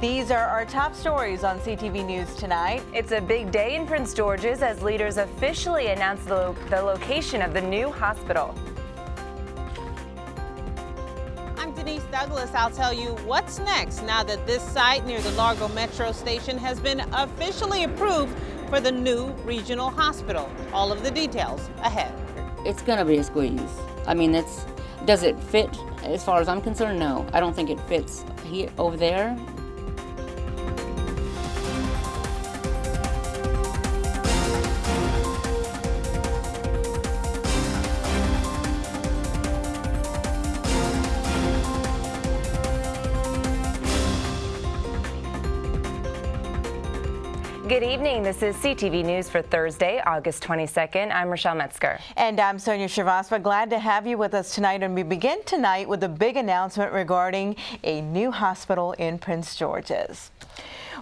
These are our top stories on CTV News tonight. It's a big day in Prince George's as leaders officially announced the location of the new hospital. I'm Denise Douglas. I'll tell you what's next now that this site near the Largo Metro Station has been officially approved for the new regional hospital. All of the details ahead. It's going to be a squeeze. I mean, does it fit? As far as I'm concerned, no. I don't think it fits here over there. Good evening. This is CTV News for Thursday, August 22nd. I'm Rochelle Metzger. And I'm Sonia Shrivastava. Glad to have you with us tonight. And we begin tonight with a big announcement regarding a new hospital in Prince George's.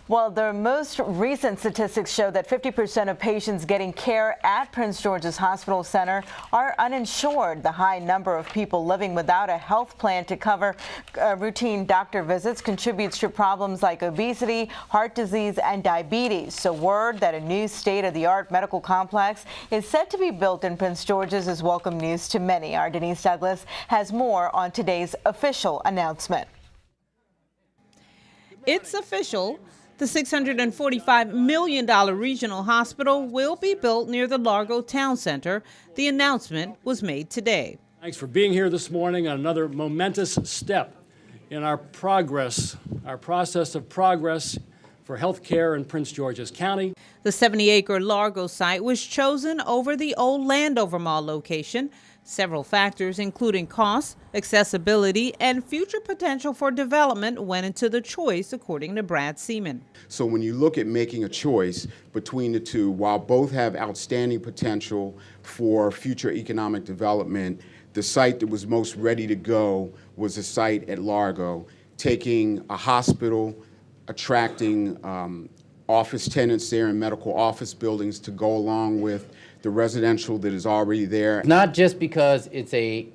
Well, the most recent statistics show that 50% of patients getting care at Prince George's Hospital Center are uninsured. The high number of people living without a health plan to cover routine doctor visits contributes to problems like obesity, heart disease, and diabetes. So word that a new state-of-the-art medical complex is set to be built in Prince George's is welcome news to many. Our Denise Douglas has more on today's official announcement. It's official. The $645 million regional hospital will be built near the Largo Town Center. The announcement was made today. Thanks for being here this morning on another momentous step in our process of progress for health care in Prince George's County. The 70-acre Largo site was chosen over the old Landover Mall location. Several factors, including cost, accessibility, and future potential for development, went into the choice, according to Brad Seaman. So when you look at making a choice between the two, while both have outstanding potential for future economic development, the site that was most ready to go was the site at Largo, taking a hospital, attracting office tenants there in medical office buildings to go along with the residential that is already there. Not just because it's a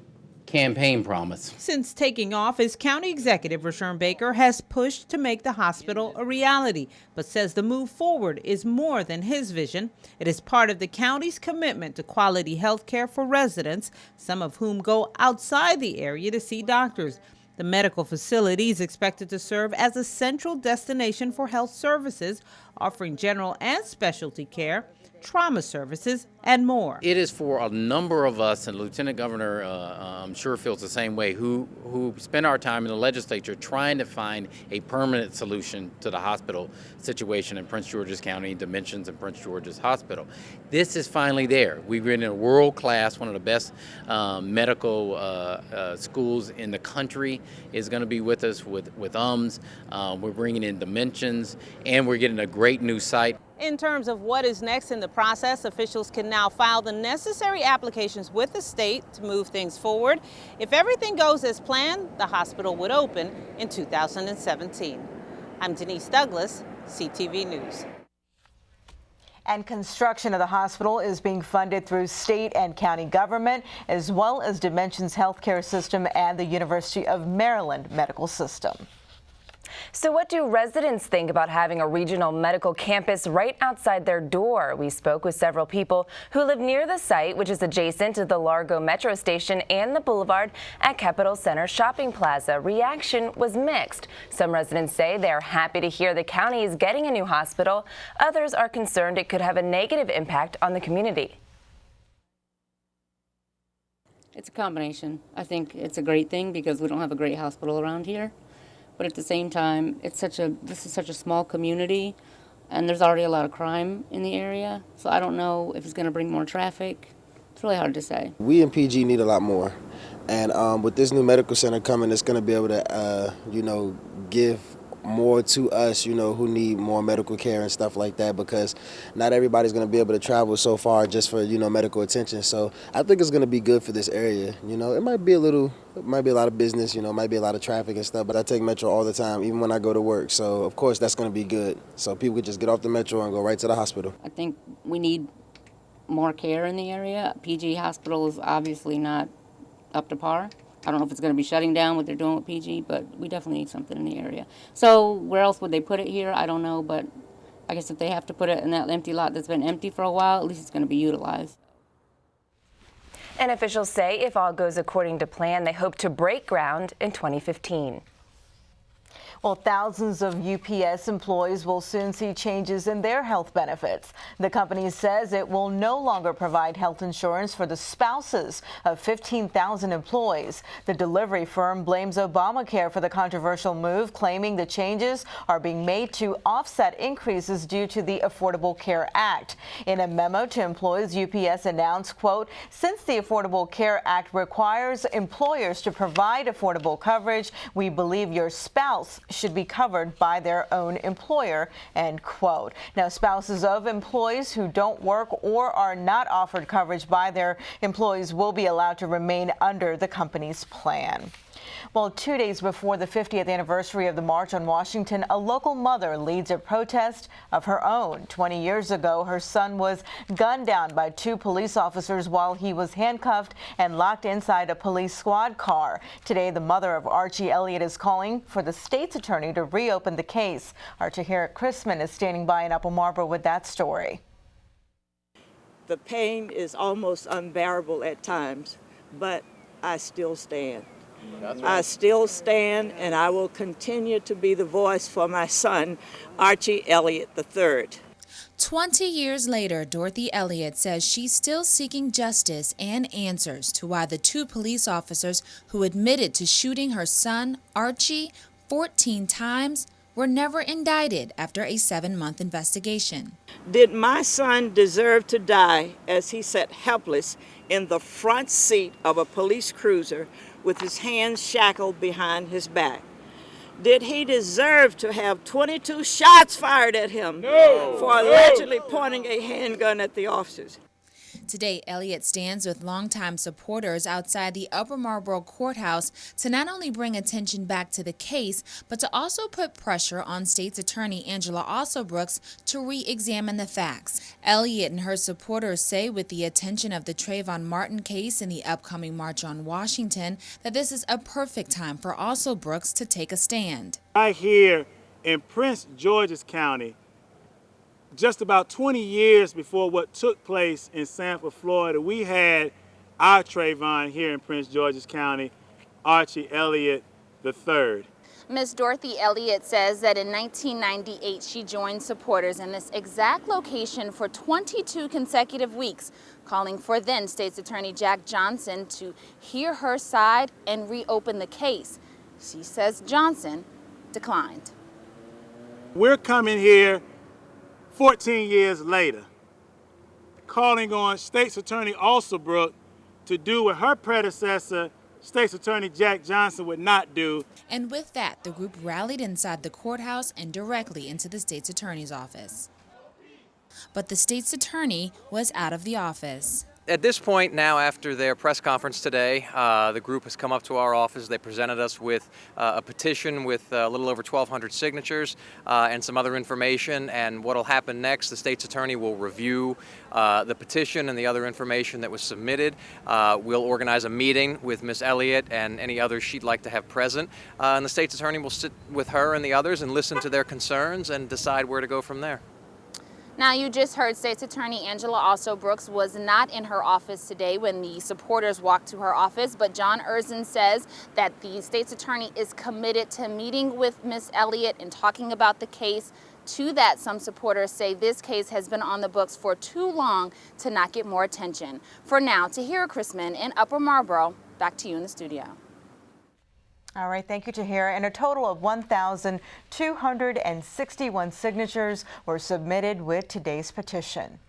campaign promise. Since taking office, County Executive Rashawn Baker has pushed to make the hospital a reality, but says the move forward is more than his vision. It is part of the county's commitment to quality health care for residents, some of whom go outside the area to see doctors. The medical facility is expected to serve as a central destination for health services, offering general and specialty care, trauma services, and more. It is for a number of us, and Lieutenant Governor I'm sure feels the same way, who spend our time in the legislature trying to find a permanent solution to the hospital situation in Prince George's County, Dimensions in Prince George's Hospital. This is finally there. We've been in a world-class, one of the best medical schools in the country is going to be with us with we're bringing in Dimensions, and we're getting a great new site. In terms of what is next in the process, officials can now file the necessary applications with the state to move things forward. If everything goes as planned, the hospital would open in 2017. I'm Denise Douglas, CTV News. And construction of the hospital is being funded through state and county government, as well as Dimensions Healthcare System and the University of Maryland Medical System. So what do residents think about having a regional medical campus right outside their door? We spoke with several people who live near the site, which is adjacent to the Largo Metro Station and the Boulevard at Capitol Center Shopping Plaza. Reaction was mixed. Some residents say they're happy to hear the county is getting a new hospital. Others are concerned it could have a negative impact on the community. It's a combination. I think it's a great thing because we don't have a great hospital around here. But at the same time, this is such a small community, and there's already a lot of crime in the area. So I don't know if it's going to bring more traffic. It's really hard to say. We in PG need a lot more. And with this new medical center coming, it's going to be able to, give more to us, who need more medical care and stuff like that, because not everybody's going to be able to travel so far just for, medical attention. So I think it's going to be good for this area. It might be a lot of business, it might be a lot of traffic and stuff, but I take Metro all the time, even when I go to work. So of course that's going to be good. So people could just get off the Metro and go right to the hospital. I think we need more care in the area. PG Hospital is obviously not up to par. I don't know if it's going to be shutting down what they're doing with PG, but we definitely need something in the area. So where else would they put it here? I don't know, but I guess if they have to put it in that empty lot that's been empty for a while, at least it's going to be utilized. And officials say if all goes according to plan, they hope to break ground in 2015. Well, thousands of UPS employees will soon see changes in their health benefits. The company says it will no longer provide health insurance for the spouses of 15,000 employees. The delivery firm blames Obamacare for the controversial move, claiming the changes are being made to offset increases due to the Affordable Care Act. In a memo to employees, UPS announced, quote, since the Affordable Care Act requires employers to provide affordable coverage, we believe your spouse should be covered by their own employer, end quote. Now, spouses of employees who don't work or are not offered coverage by their employees will be allowed to remain under the company's plan. Well, 2 days before the 50th anniversary of the March on Washington, a local mother leads a protest of her own. 20 years ago, her son was gunned down by 2 police officers while he was handcuffed and locked inside a police squad car. Today, the mother of Archie Elliott is calling for the state's attorney to reopen the case. Our Tahira Chrisman is standing by in Upper Marlboro with that story. The pain is almost unbearable at times, but I still stand. I still stand, and I will continue to be the voice for my son, Archie Elliott III. 20 years later, Dorothy Elliott says she's still seeking justice and answers to why the 2 police officers who admitted to shooting her son, Archie, 14 times were never indicted after a 7-month investigation. Did my son deserve to die as he sat helpless in the front seat of a police cruiser with his hands shackled behind his back? Did he deserve to have 22 shots fired at him for allegedly pointing a handgun at the officers? Today, Elliott stands with longtime supporters outside the Upper Marlboro Courthouse to not only bring attention back to the case, but to also put pressure on State's Attorney Angela Alsobrooks to re-examine the facts. Elliott and her supporters say with the attention of the Trayvon Martin case in the upcoming March on Washington, that this is a perfect time for Alsobrooks to take a stand. Right here in Prince George's County, just about 20 years before what took place in Sanford, Florida, we had our Trayvon here in Prince George's County, Archie Elliott III. Ms. Dorothy Elliott says that in 1998 she joined supporters in this exact location for 22 consecutive weeks, calling for then State's Attorney Jack Johnson to hear her side and reopen the case. She says Johnson declined. We're coming here 14 years later, calling on State's Attorney Alsobrooks to do what her predecessor, State's Attorney Jack Johnson, would not do. And with that, the group rallied inside the courthouse and directly into the State's Attorney's office. But the State's Attorney was out of the office. At this point now, after their press conference today, the group has come up to our office. They presented us with a petition with a little over 1,200 signatures and some other information. And what will happen next, the state's attorney will review the petition and the other information that was submitted. We'll organize a meeting with Ms. Elliott and any others she'd like to have present. And the state's attorney will sit with her and the others and listen to their concerns and decide where to go from there. Now, you just heard State's Attorney Angela Alsobrooks was not in her office today when the supporters walked to her office, but John Erzin says that the State's Attorney is committed to meeting with Ms. Elliott and talking about the case. To that, some supporters say this case has been on the books for too long to not get more attention. For now, Tahira Chrisman in Upper Marlboro, back to you in the studio. All right, thank you, Tahira. And a total of 1,261 signatures were submitted with today's petition.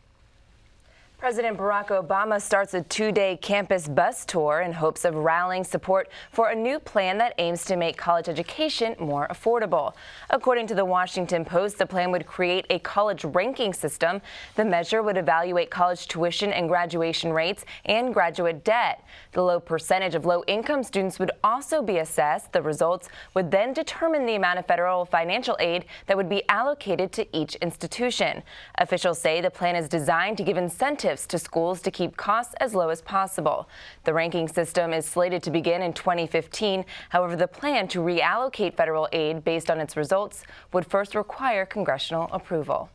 President Barack Obama starts a 2-day campus bus tour in hopes of rallying support for a new plan that aims to make college education more affordable. According to the Washington Post, the plan would create a college ranking system. The measure would evaluate college tuition and graduation rates and graduate debt. The low percentage of low-income students would also be assessed. The results would then determine the amount of federal financial aid that would be allocated to each institution. Officials say the plan is designed to give incentives incentives to schools to keep costs as low as possible. The ranking system is slated to begin in 2015. However, the plan to reallocate federal aid based on its results would first require congressional approval.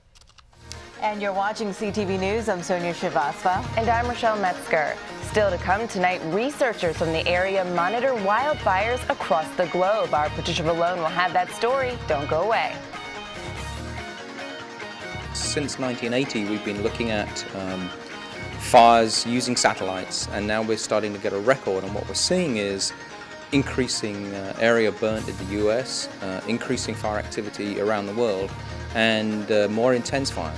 And you're watching CTV News. I'm Sonia Srivastava. And I'm Rochelle Metzger. Still to come tonight, researchers from the area monitor wildfires across the globe. Our Patricia Vallone will have that story. Don't go away. Since 1980, we've been looking at fires using satellites, and now we're starting to get a record. And what we're seeing is increasing area burnt in the US, increasing fire activity around the world, and more intense fires.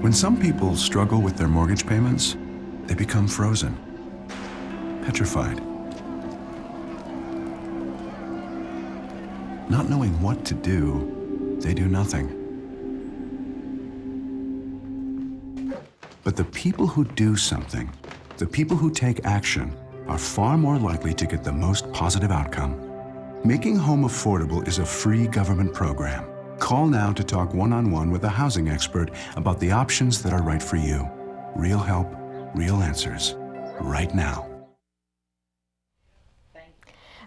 When some people struggle with their mortgage payments, they become frozen, petrified. Not knowing what to do, they do nothing. But the people who do something, the people who take action, are far more likely to get the most positive outcome. Making Home Affordable is a free government program. Call now to talk one-on-one with a housing expert about the options that are right for you. Real help, real answers, right now.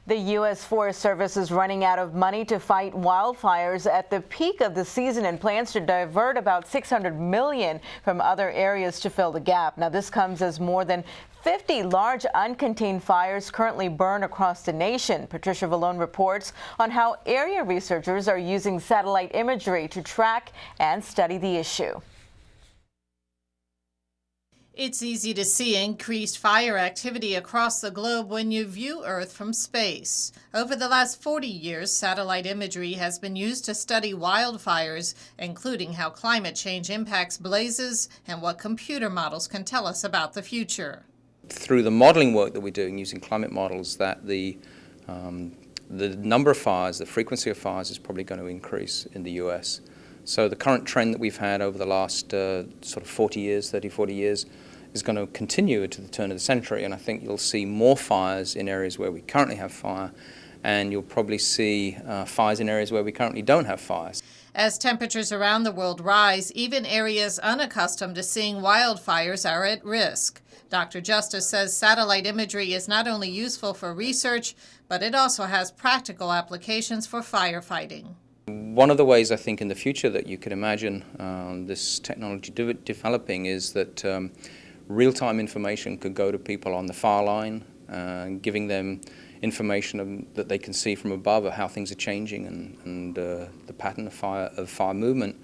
The U.S. Forest Service is running out of money to fight wildfires at the peak of the season and plans to divert about $600 million from other areas to fill the gap. Now, this comes as more than 50 large uncontained fires currently burn across the nation. Patricia Vallone reports on how area researchers are using satellite imagery to track and study the issue. It's easy to see increased fire activity across the globe when you view Earth from space. Over the last 40 years, satellite imagery has been used to study wildfires, including how climate change impacts blazes and what computer models can tell us about the future. Through the modeling work that we're doing using climate models, that the number of fires, the frequency of fires is probably going to increase in the US. So the current trend that we've had over the last sort of 40 years, 30, 40 years, is going to continue to the turn of the century. And I think you'll see more fires in areas where we currently have fire, and you'll probably see fires in areas where we currently don't have fires. As temperatures around the world rise, even areas unaccustomed to seeing wildfires are at risk. Dr. Justice says satellite imagery is not only useful for research, but it also has practical applications for firefighting. One of the ways I think in the future that you could imagine this technology developing is that real-time information could go to people on the far line, giving them information that they can see from above of how things are changing and the pattern of fire movement.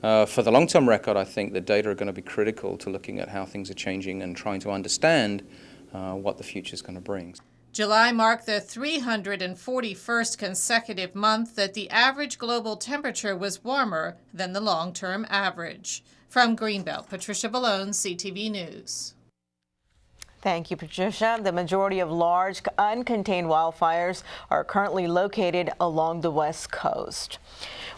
For the long-term record, I think the data are going to be critical to looking at how things are changing and trying to understand what the future is going to bring. July marked the 341st consecutive month that the average global temperature was warmer than the long-term average. From Greenbelt, Patricia Vallone, CTV News. Thank you, Patricia. The majority of large uncontained wildfires are currently located along the West Coast.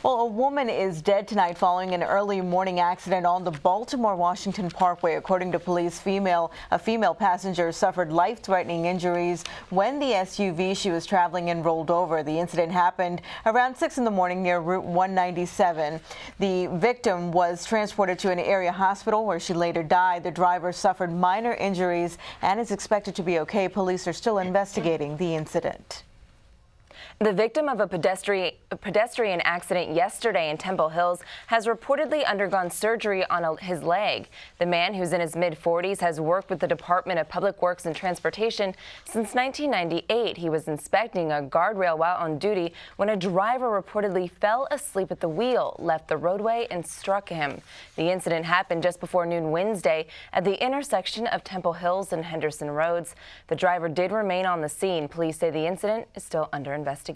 Well, a woman is dead tonight following an early morning accident on the Baltimore-Washington Parkway. According to police, a female passenger suffered life-threatening injuries when the SUV she was traveling in rolled over. The incident happened around 6 in the morning near Route 197. The victim was transported to an area hospital where she later died. The driver suffered minor injuries and is expected to be okay. Police are still investigating the incident. The victim of a pedestrian accident yesterday in Temple Hills has reportedly undergone surgery on his leg. The man, who's in his mid-40s, has worked with the Department of Public Works and Transportation since 1998. He was inspecting a guardrail while on duty when a driver reportedly fell asleep at the wheel, left the roadway, and struck him. The incident happened just before noon Wednesday at the intersection of Temple Hills and Henderson Roads. The driver did remain on the scene. Police say the incident is still under investigation.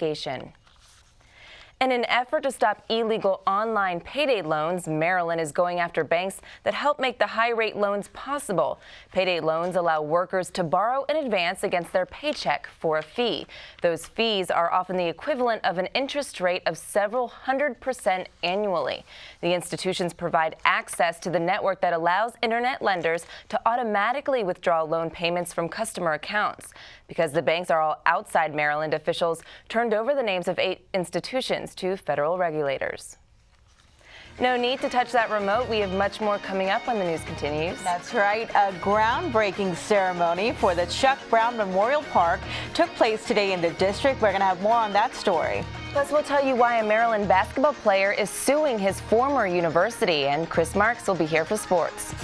In an effort to stop illegal online payday loans, Maryland is going after banks that help make the high-rate loans possible. Payday loans allow workers to borrow in advance against their paycheck for a fee. Those fees are often the equivalent of an interest rate of several 100% annually. The institutions provide access to the network that allows internet lenders to automatically withdraw loan payments from customer accounts. Because the banks are all outside Maryland, officials turned over the names of 8 institutions to federal regulators. No need to touch that remote. We have much more coming up when the news continues. That's right. A groundbreaking ceremony for the Chuck Brown Memorial Park took place today in the district. We're going to have more on that story. Plus, we'll tell you why a Maryland basketball player is suing his former university, and Chris Marks will be here for sports.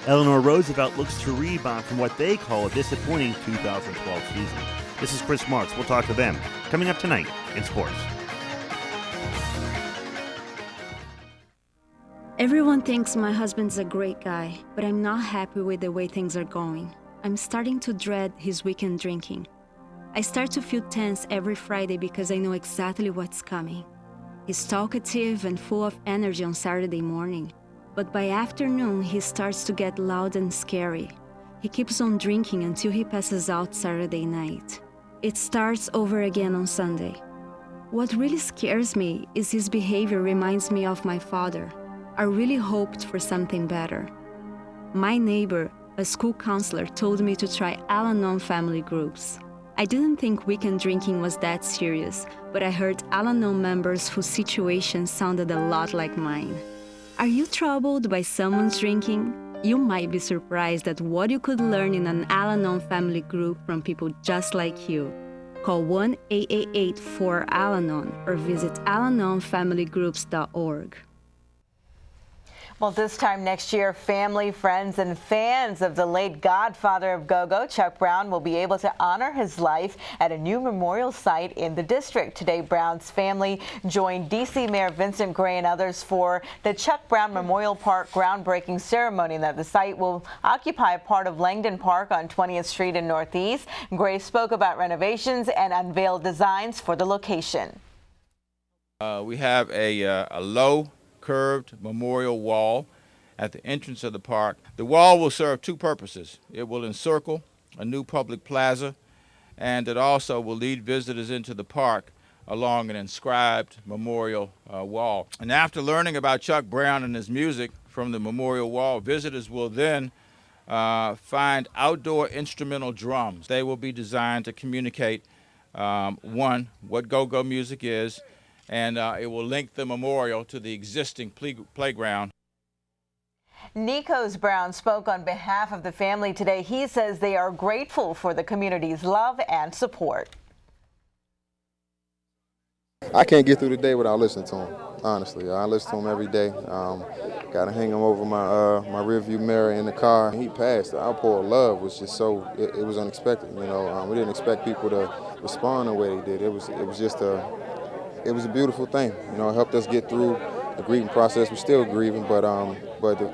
Eleanor Roosevelt looks to rebound from what they call a disappointing 2012 season. This is Chris Marks. We'll talk to them coming up tonight in sports. Everyone thinks my husband's a great guy, but I'm not happy with the way things are going. I'm starting to dread his weekend drinking. I start to feel tense every Friday because I know exactly what's coming. He's talkative and full of energy on Saturday morning, but by afternoon he starts to get loud and scary. He keeps on drinking until he passes out Saturday night. It starts over again on Sunday. What really scares me is his behavior reminds me of my father. I really hoped for something better. My neighbor, a school counselor, told me to try Al-Anon family groups. I didn't think weekend drinking was that serious, but I heard Al-Anon members whose situation sounded a lot like mine. Are you troubled by someone's drinking? You might be surprised at what you could learn in an Al-Anon family group from people just like you. Call 1-888-4-AL-ANON or visit alanonfamilygroups.org. Well, this time next year, family, friends, and fans of the late godfather of go-go, Chuck Brown, will be able to honor his life at a new memorial site in the district. Today, Brown's family joined D.C. Mayor Vincent Gray and others for the Chuck Brown Memorial Park groundbreaking ceremony. That the site will occupy a part of Langdon Park on 20th Street in Northeast. Gray spoke about renovations and unveiled designs for the location. We have a low curved memorial wall at the entrance of the park. The wall will serve 2 purposes. It will encircle a new public plaza, and it also will lead visitors into the park along an inscribed memorial wall. And after learning about Chuck Brown and his music from the memorial wall, visitors will then find outdoor instrumental drums. They will be designed to communicate, one, what go-go music is, and it will link the memorial to the existing playground. Nikos Brown spoke on behalf of the family today. He says they are grateful for the community's love and support. I can't get through the day without listening to him, honestly. I listen to him every day. Got to hang him over my rearview mirror in the car. He passed. The outpour of love was just so, it was unexpected. You know, we didn't expect people to respond the way they did. It was a beautiful thing. You know, it helped us get through the grieving process. We're still grieving, but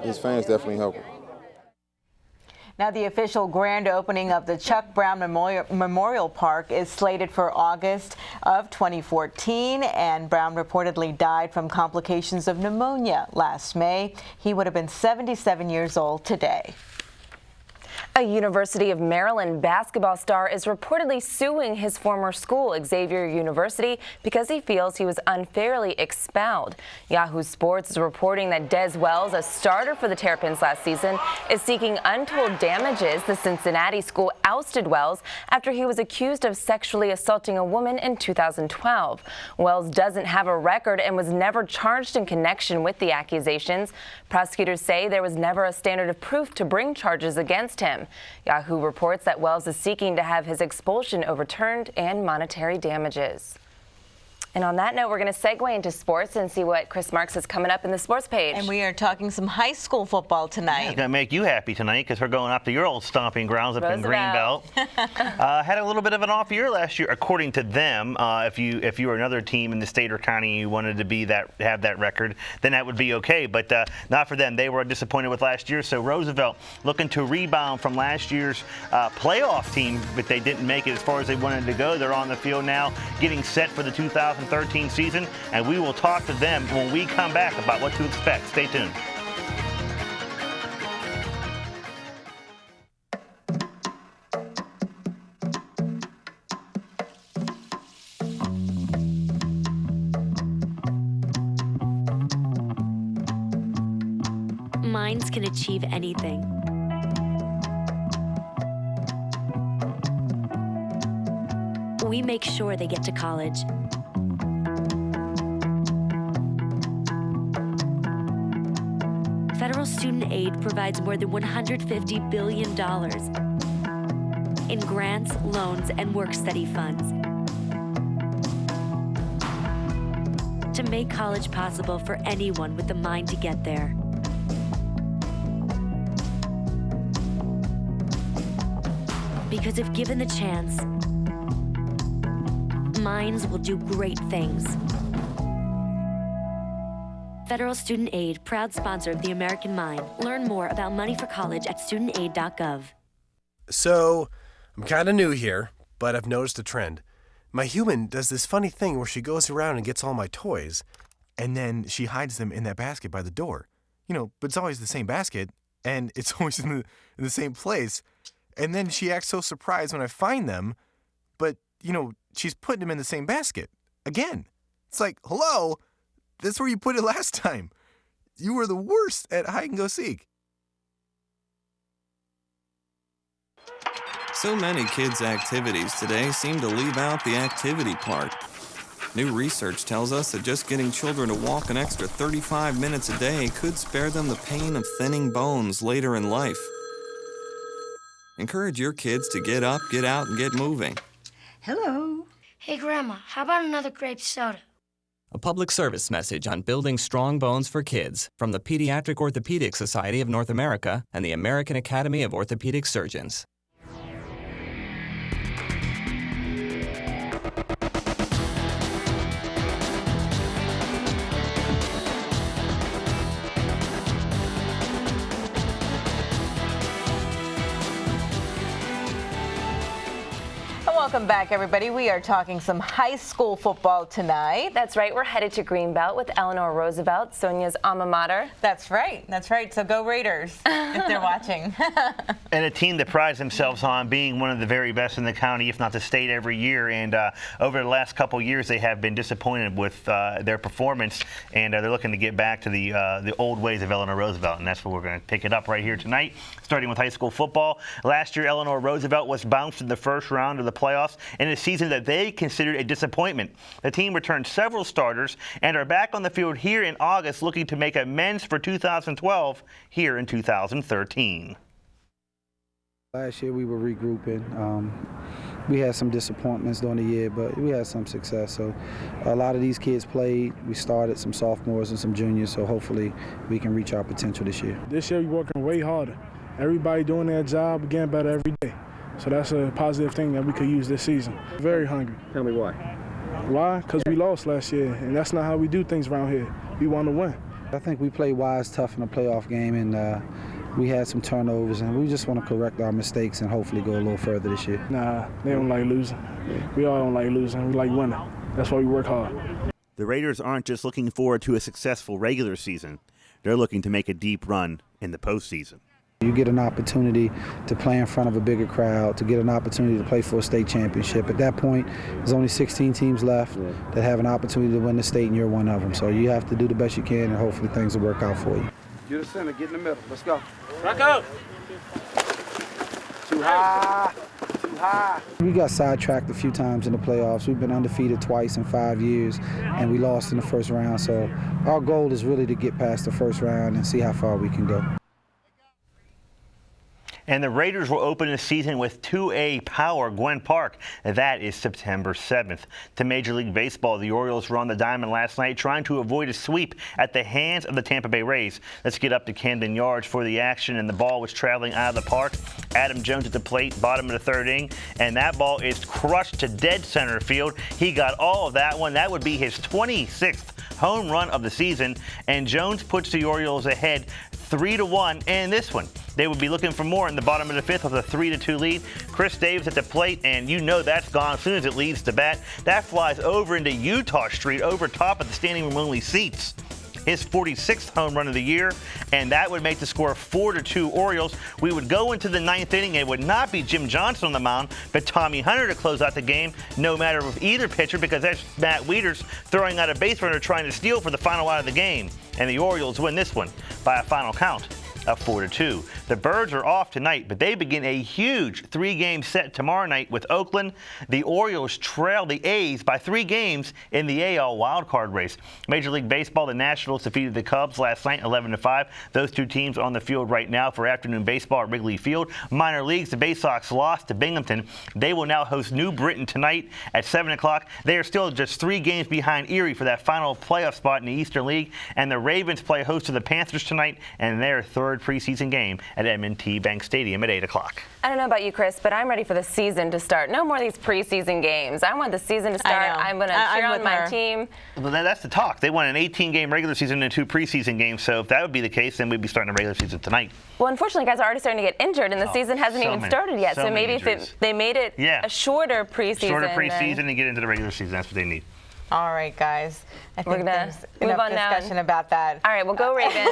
his fans definitely helped. Now, the official grand opening of the Chuck Brown Memorial Park is slated for August of 2014, and Brown reportedly died from complications of pneumonia last May. He would have been 77 years old today. A University of Maryland basketball star is reportedly suing his former school, Xavier University, because he feels he was unfairly expelled. Yahoo Sports is reporting that Des Wells, a starter for the Terrapins last season, is seeking untold damages. The Cincinnati school ousted Wells after he was accused of sexually assaulting a woman in 2012. Wells doesn't have a record and was never charged in connection with the accusations. Prosecutors say there was never a standard of proof to bring charges against him. Yahoo reports that Wells is seeking to have his expulsion overturned and monetary damages. And on that note, we're going to segue into sports and see what Chris Marks is coming up in the sports page. And we are talking some high school football tonight. It's going to make you happy tonight because we're going up to your old stomping grounds up in Greenbelt. Had a little bit of an off year last year, according to them. If you were another team in the state or county and you wanted to have that record, then that would be okay. But not for them. They were disappointed with last year. So Roosevelt looking to rebound from last year's playoff team, but they didn't make it as far as they wanted to go. They're on the field now, getting set for the 2013 season, and we will talk to them when we come back about what to expect. Stay tuned. Minds can achieve anything. We make sure they get to college. Federal student aid provides more than $150 billion in grants, loans, and work-study funds to make college possible for anyone with the mind to get there. Because if given the chance, minds will do great things. Federal Student Aid, proud sponsor of the American Mind. Learn more about money for college at studentaid.gov. So, I'm kind of new here, but I've noticed a trend. My human does this funny thing where she goes around and gets all my toys, and then she hides them in that basket by the door. But it's always the same basket, and it's always in the same place. And then she acts so surprised when I find them, but, she's putting them in the same basket. Again. It's like, hello? That's where you put it last time. You were the worst at hide and go seek. So many kids' activities today seem to leave out the activity part. New research tells us that just getting children to walk an extra 35 minutes a day could spare them the pain of thinning bones later in life. Encourage your kids to get up, get out, and get moving. Hello. Hey, Grandma, how about another grape soda? A public service message on building strong bones for kids from the Pediatric Orthopedic Society of North America and the American Academy of Orthopedic Surgeons. Welcome back, everybody. We are talking some high school football tonight. That's right. We're headed to Greenbelt with Eleanor Roosevelt, Sonia's alma mater. That's right. That's right. So go Raiders if they're watching. And a team that prides themselves on being one of the very best in the county, if not the state, every year. And over the last couple of years, they have been disappointed with their performance, and they're looking to get back to the old ways of Eleanor Roosevelt. And that's where we're going to pick it up right here tonight, starting with high school football. Last year, Eleanor Roosevelt was bounced in the first round of the playoffs in a season that they considered a disappointment. The team returned several starters and are back on the field here in August, looking to make amends for 2012 here in 2013. Last year we were regrouping. We had some disappointments during the year, but we had some success. So a lot of these kids played. We started some sophomores and some juniors, so hopefully we can reach our potential this year. This year we're working way harder. Everybody doing their job, getting better every day. So that's a positive thing that we could use this season. Very hungry. Tell me why. Why? Because we lost last year, and that's not how we do things around here. We want to win. I think we played wise, tough in a playoff game, and we had some turnovers, and we just want to correct our mistakes and hopefully go a little further this year. Nah, they don't like losing. We all don't like losing. We like winning. That's why we work hard. The Raiders aren't just looking forward to a successful regular season. They're looking to make a deep run in the postseason. You get an opportunity to play in front of a bigger crowd, to get an opportunity to play for a state championship. At that point, there's only 16 teams left that have an opportunity to win the state, and you're one of them. So you have to do the best you can, and hopefully things will work out for you. You're the center, get in the middle. Let's go. Rock out. Too high. Too high. We got sidetracked a few times in the playoffs. We've been undefeated twice in 5 years, and we lost in the first round. So our goal is really to get past the first round and see how far we can go. And the Raiders will open the season with 2A power Gwen Park. That is September 7th. To Major League Baseball, the Orioles were on the diamond last night trying to avoid a sweep at the hands of the Tampa Bay Rays. Let's get up to Camden Yards for the action, and the ball was traveling out of the park. Adam Jones at the plate, bottom of the third inning, and that ball is crushed to dead center field. He got all of that one. That would be his 26th home run of the season, and Jones puts the Orioles ahead 3-1 in this one. They would be looking for more in the bottom of the fifth with a 3-2 lead. Chris Davis at the plate, and you know that's gone as soon as it leaves the bat. That flies over into Utah Street over top of the standing room only seats. His 46th home run of the year, and that would make the score 4-2 Orioles. We would go into the ninth inning. It would not be Jim Johnson on the mound, but Tommy Hunter to close out the game, no matter with either pitcher, because that's Matt Wieters throwing out a base runner trying to steal for the final out of the game. And the Orioles win this one by a final count of 4-2. The Birds are off tonight, but they begin a huge 3-game set tomorrow night with Oakland. The Orioles trail the A's by 3 games in the AL wildcard race. Major League Baseball, the Nationals defeated the Cubs last night 11-5. Those two teams on the field right now for afternoon baseball at Wrigley Field. Minor leagues, the Bay Sox lost to Binghamton. They will now host New Britain tonight at 7 o'clock. They are still just 3 games behind Erie for that final playoff spot in the Eastern League. And the Ravens play host to the Panthers tonight and their third preseason game at M&T Bank Stadium at 8 o'clock. I don't know about you, Chris, but I'm ready for the season to start. No more of these preseason games. I want the season to start. I'm going to cheer on my team. Well, that's the talk. They want an 18-game regular season and 2 preseason games. So if that would be the case, then we'd be starting a regular season tonight. Well, unfortunately, guys are already starting to get injured, and the season hasn't even started yet. So maybe if they made it a shorter preseason. Shorter preseason and get into the regular season. That's what they need. All right, guys. I think we're going to move on now. Discussion about that. All right, well, go Ravens.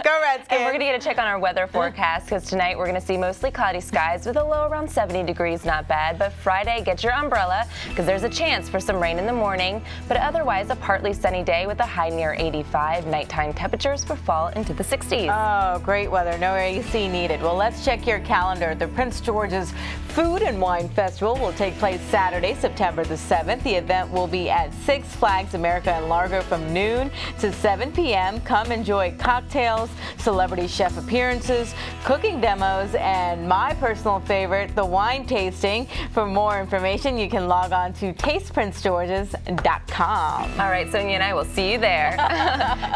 Go Redskins. And we're going to get a check on our weather forecast because tonight we're going to see mostly cloudy skies with a low around 70 degrees, not bad. But Friday, get your umbrella because there's a chance for some rain in the morning. But otherwise, a partly sunny day with a high near 85. Nighttime temperatures will fall into the 60s. Oh, great weather. No AC needed. Well, let's check your calendar. The Prince George's Food and Wine Festival will take place Saturday, September the 7th. The event will be at Six Flags America in Largo from noon to 7 p.m. Come enjoy cocktails, celebrity chef appearances, cooking demos, and my personal favorite, the wine tasting. For more information, you can log on to tasteprincegeorges.com. All right, Sonia and I will see you there.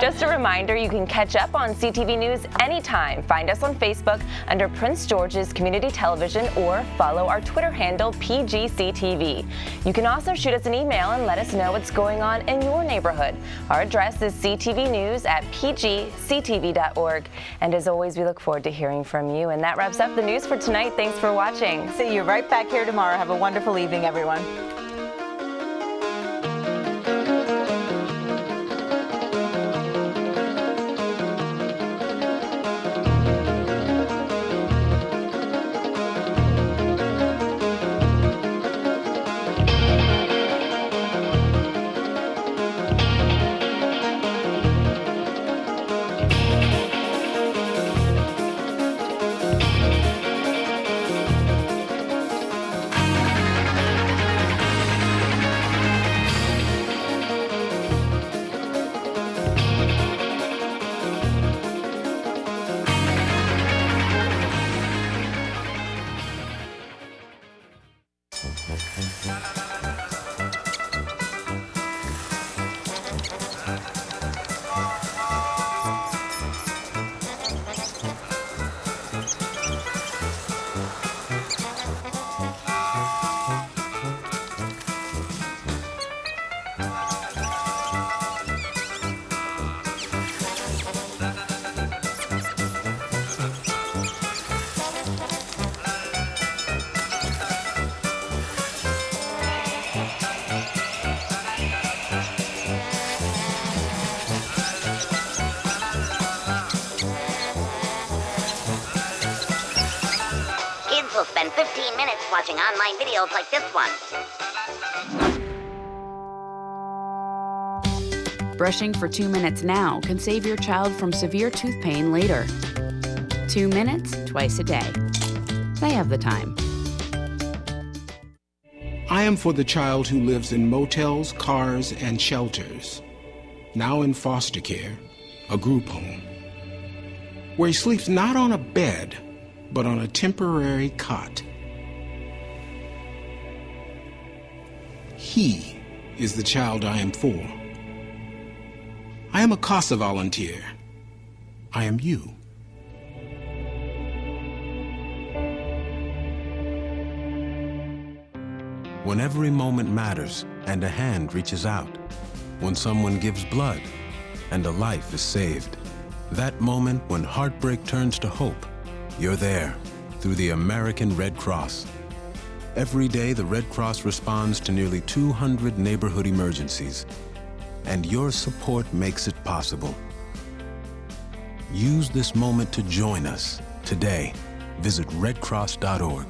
Just a reminder, you can catch up on CTV News anytime. Find us on Facebook under Prince George's Community Television or follow our Twitter handle, PGCTV. You can also shoot us an email and let us know what's going on in your neighborhood. Our address is ctvnews@pgctv.org. And as always, we look forward to hearing from you. And that wraps up the news for tonight. Thanks for watching. See you right back here tomorrow. Have a wonderful evening, everyone. Spend 15 minutes watching online videos like this one. Brushing for 2 minutes now can save your child from severe tooth pain later. 2 minutes, twice a day. They have the time. I am for the child who lives in motels, cars, and shelters, now in foster care, a group home, where he sleeps not on a bed, but on a temporary cot. He is the child I am for. I am a CASA volunteer. I am you. When every moment matters and a hand reaches out, when someone gives blood and a life is saved, that moment when heartbreak turns to hope, you're there through the American Red Cross. Every day, the Red Cross responds to nearly 200 neighborhood emergencies, and your support makes it possible. Use this moment to join us today. Visit redcross.org.